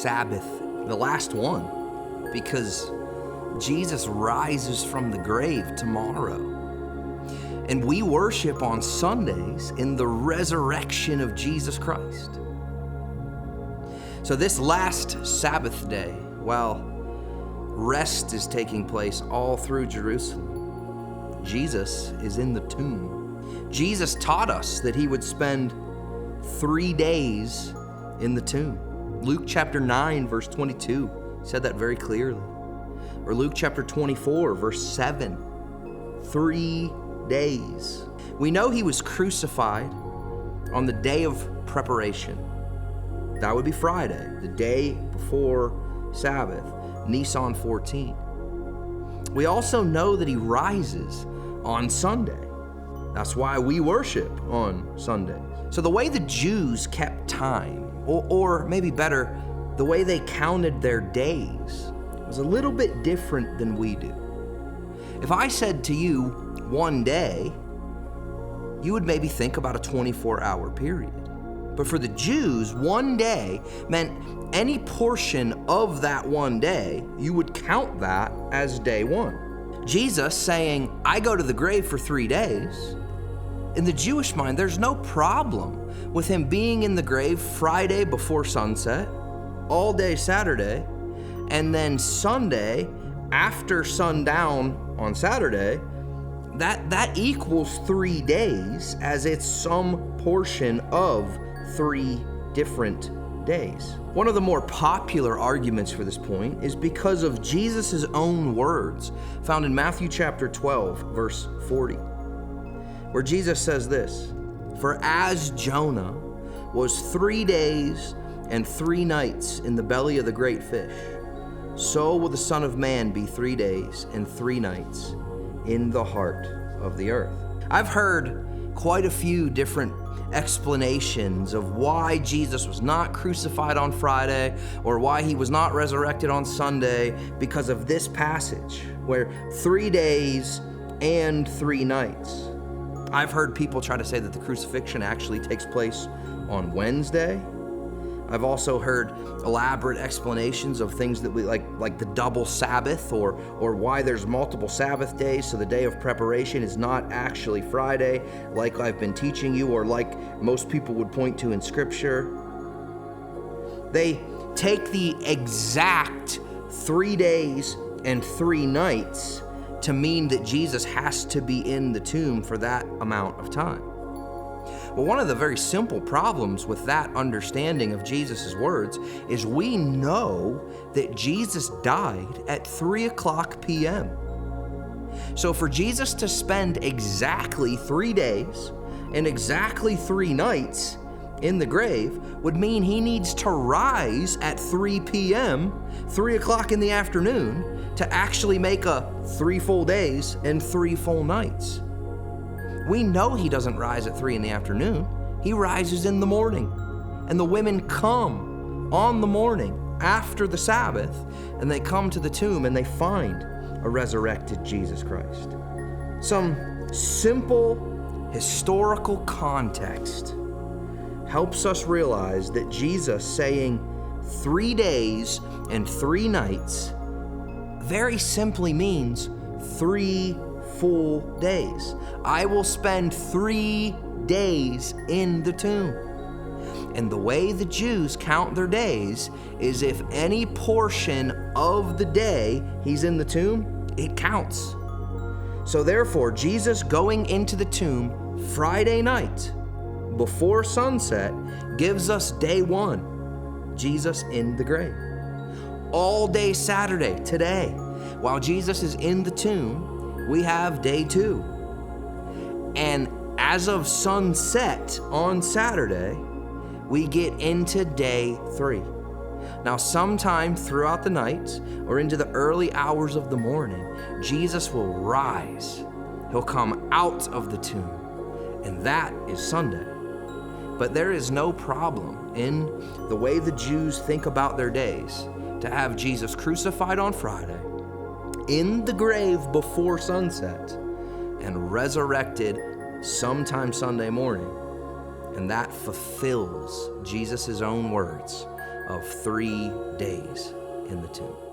Sabbath, the last one, because Jesus rises from the grave tomorrow. And we worship on Sundays in the resurrection of Jesus Christ. So this last Sabbath day, while rest is taking place all through Jerusalem, Jesus is in the tomb. Jesus taught us that he would spend 3 days in the tomb. Luke chapter 9, verse 22 said that very clearly. Or Luke chapter 24, verse 7, 3 days. We know he was crucified on the day of preparation. That would be Friday, the day before Sabbath, Nisan 14. We also know that he rises on Sunday. That's why we worship on Sundays. So the way the Jews kept time, or maybe better, the way they counted their days, was a little bit different than we do. If I said to you, one day, you would maybe think about a 24-hour period. But for the Jews, one day meant any portion of that one day, you would count that as day one. Jesus saying, I go to the grave for 3 days, in the Jewish mind, there's no problem with him being in the grave Friday before sunset, all day Saturday, and then Sunday after sundown on Saturday. That equals 3 days, as it's some portion of 3 different days. One of the more popular arguments for this point is because of Jesus' own words found in Matthew chapter 12, verse 40, where Jesus says this, "For as Jonah was 3 days and 3 nights in the belly of the great fish, so will the Son of Man be 3 days and 3 nights in the heart of the earth." I've heard quite a few different explanations of why Jesus was not crucified on Friday or why he was not resurrected on Sunday because of this passage, where 3 days and 3 nights. I've heard people try to say that the crucifixion actually takes place on Wednesday. I've also heard elaborate explanations of things that we like the double Sabbath, or why there's multiple Sabbath days, so the day of preparation is not actually Friday, like I've been teaching you, or like most people would point to in Scripture. They take the exact 3 days and 3 nights to mean that Jesus has to be in the tomb for that amount of time. Well, one of the very simple problems with that understanding of Jesus' words is we know that Jesus died at 3:00 p.m. So for Jesus to spend exactly 3 days and exactly 3 nights in the grave would mean he needs to rise at 3 p.m., 3:00 in the afternoon, to actually make a 3 full days and 3 full nights. We know he doesn't rise at 3 in the afternoon. He rises in the morning. And the women come on the morning after the Sabbath, and they come to the tomb and they find a resurrected Jesus Christ. Some simple historical context helps us realize that Jesus saying 3 days and 3 nights very simply means 3 full days. I will spend 3 days in the tomb. And the way the Jews count their days is if any portion of the day he's in the tomb, it counts. So therefore, Jesus going into the tomb Friday night before sunset gives us day 1, Jesus in the grave. All day Saturday, today, while Jesus is in the tomb, we have day 2. And as of sunset on Saturday, we get into day 3. Now, sometime throughout the night or into the early hours of the morning, Jesus will rise. He'll come out of the tomb, and that is Sunday. But there is no problem in the way the Jews think about their days to have Jesus crucified on Friday, in the grave before sunset, and resurrected sometime Sunday morning. And that fulfills Jesus' own words of 3 days in the tomb.